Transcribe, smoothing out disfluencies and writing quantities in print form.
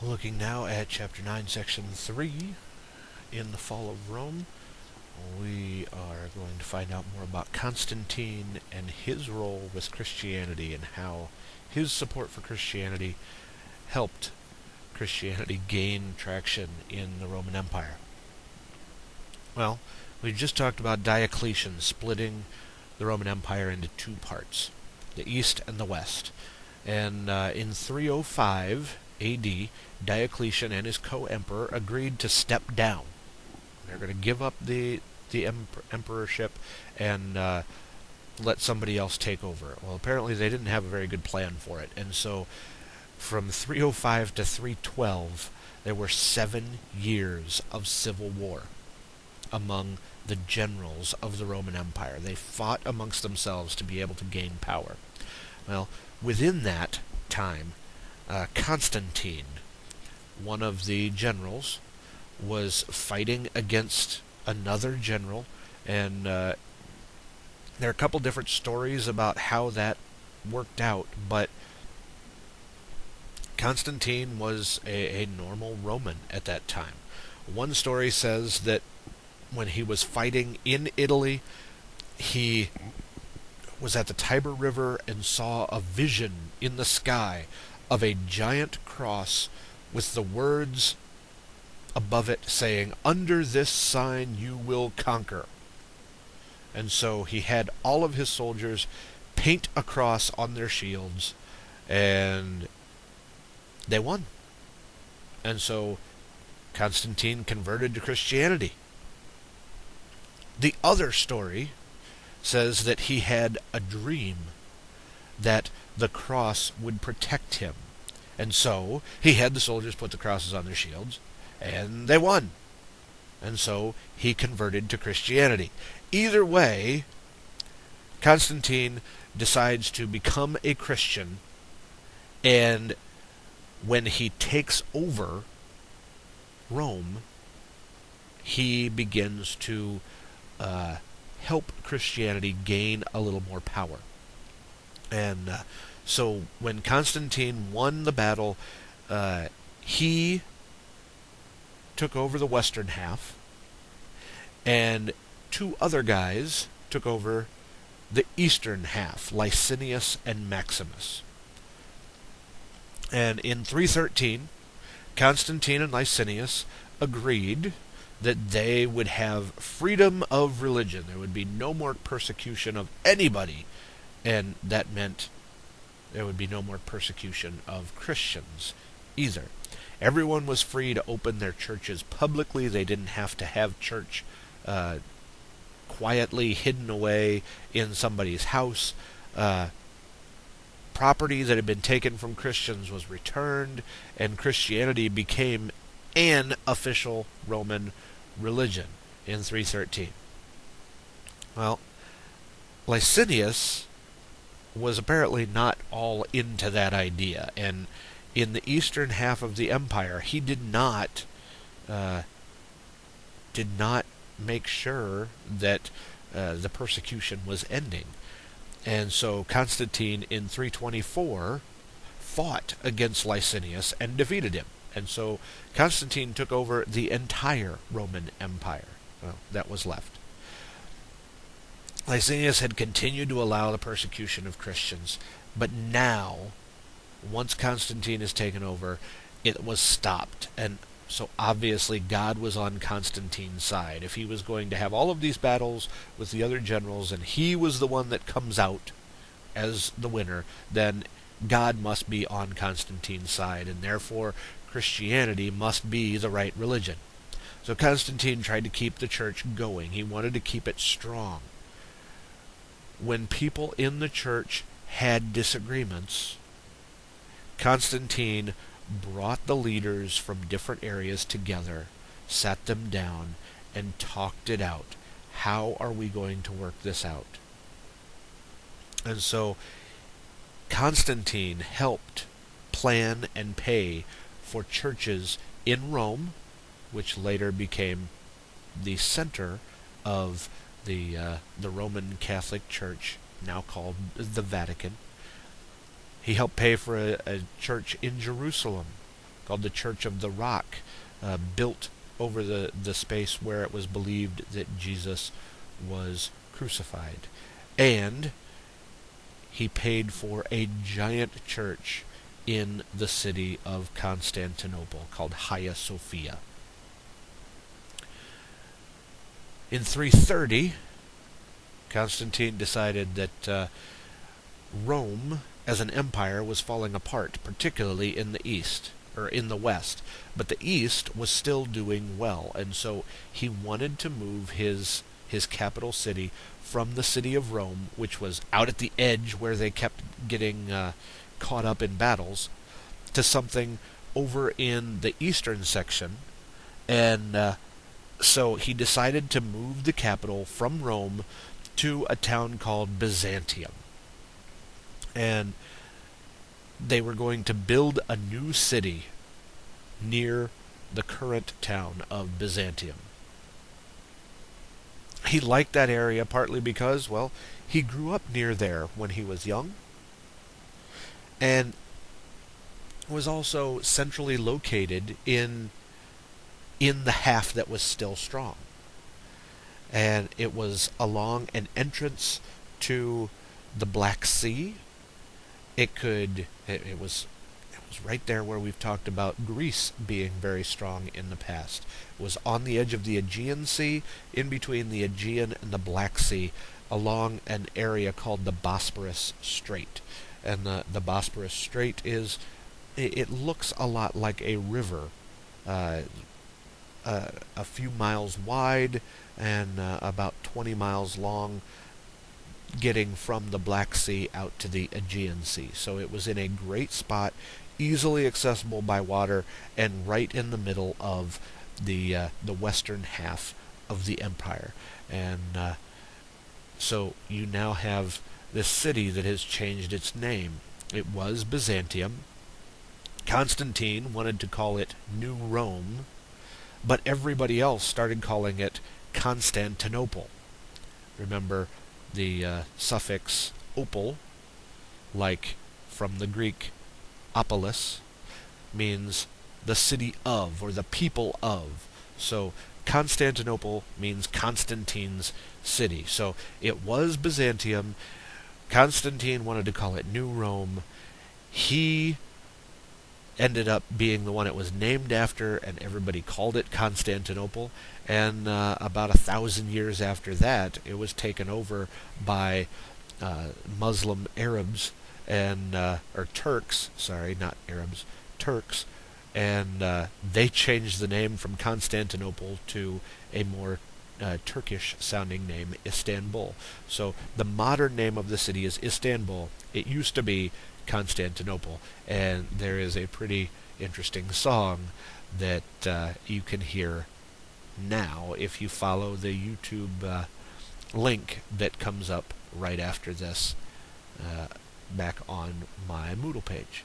Looking now at Chapter 9, Section 3, in the Fall of Rome, we are going to find out more about Constantine and his role with Christianity and how his support for Christianity helped Christianity gain traction in the Roman Empire. Well, we just talked about Diocletian splitting the Roman Empire into two parts, the East and the West. And in 305 AD, Diocletian and his co-emperor agreed to step down. They're going to give up the emperorship and let somebody else take over. Well, apparently they didn't have a very good plan for it, and so from 305 to 312, there were 7 years of civil war among the generals of the Roman Empire. They fought amongst themselves to be able to gain power. Well, within that time, Constantine, one of the generals, was fighting against another general, and there are a couple different stories about how that worked out, but Constantine was a normal Roman at that time. One story says that when he was fighting in Italy, he was at the Tiber River and saw a vision in the sky of a giant cross with the words above it saying, "Under this sign you will conquer." And so he had all of his soldiers paint a cross on their shields, and they won. And so Constantine converted to Christianity. The other story says that he had a dream that the cross would protect him. And so he had the soldiers put the crosses on their shields, and they won. And so he converted to Christianity. Either way, Constantine decides to become a Christian, and when he takes over Rome, he begins to help Christianity gain a little more power. And so when Constantine won the battle, he took over the western half, and 2 other guys took over the eastern half, Licinius and Maximus. And in 313, Constantine and Licinius agreed that they would have freedom of religion. There would be no more persecution of anybody, and that meant there would be no more persecution of Christians either. Everyone was free to open their churches publicly. They didn't have to have church quietly hidden away in somebody's house. Property that had been taken from Christians was returned, and Christianity became an official Roman religion in 313. Well, Licinius was apparently not all into that idea, and in the eastern half of the empire, he did not make sure that the persecution was ending. And so Constantine in 324 fought against Licinius and defeated him. And so Constantine took over the entire Roman Empire that was left. Licinius had continued to allow the persecution of Christians, but now, once Constantine is taken over, it was stopped. And so obviously God was on Constantine's side. If he was going to have all of these battles with the other generals, and he was the one that comes out as the winner, then God must be on Constantine's side, and therefore Christianity must be the right religion. So Constantine tried to keep the church going. He wanted to keep it strong. When people in the church had disagreements, Constantine brought the leaders from different areas together, sat them down, and talked it out. How are we going to work this out? And so Constantine helped plan and pay for churches in Rome, which later became the center of the Roman Catholic Church, now called the Vatican. He helped pay for a church in Jerusalem, called the Church of the Rock, built over the space where it was believed that Jesus was crucified. And he paid for a giant church in the city of Constantinople called Hagia Sophia. In 330, Constantine decided that Rome as an empire was falling apart, particularly in the east, or in the west. But the east was still doing well, and so he wanted to move his capital city from the city of Rome, which was out at the edge where they kept getting caught up in battles, to something over in the eastern section. And so he decided to move the capital from Rome to a town called Byzantium. And they were going to build a new city near the current town of Byzantium. He liked that area partly because, well, he grew up near there when he was young, and was also centrally located in the half that was still strong. And it was along an entrance to the Black Sea. It was right there where we've talked about Greece being very strong in the past. It was on the edge of the Aegean Sea, in between the Aegean and the Black Sea, along an area called the Bosporus Strait. And the Bosporus Strait it looks a lot like a river, a few miles wide and about 20 miles long, getting from the Black Sea out to the Aegean Sea. So it was in a great spot, easily accessible by water, and right in the middle of the western half of the empire. And so you now have this city that has changed its name. It was Byzantium. Constantine wanted to call it New Rome, but everybody else started calling it Constantinople. Remember, the suffix opal, like from the Greek opolis, means the city of, or the people of. So Constantinople means Constantine's city. So it was Byzantium. Constantine wanted to call it New Rome. He ended up being the one it was named after, and everybody called it Constantinople. And about 1,000 years after that, it was taken over by Muslim Arabs and or Turks. Sorry, not Arabs, Turks. And they changed the name from Constantinople to a more Turkish-sounding name, Istanbul. So the modern name of the city is Istanbul. It used to be Constantinople, and there is a pretty interesting song that you can hear now if you follow the YouTube link that comes up right after this back on my Moodle page.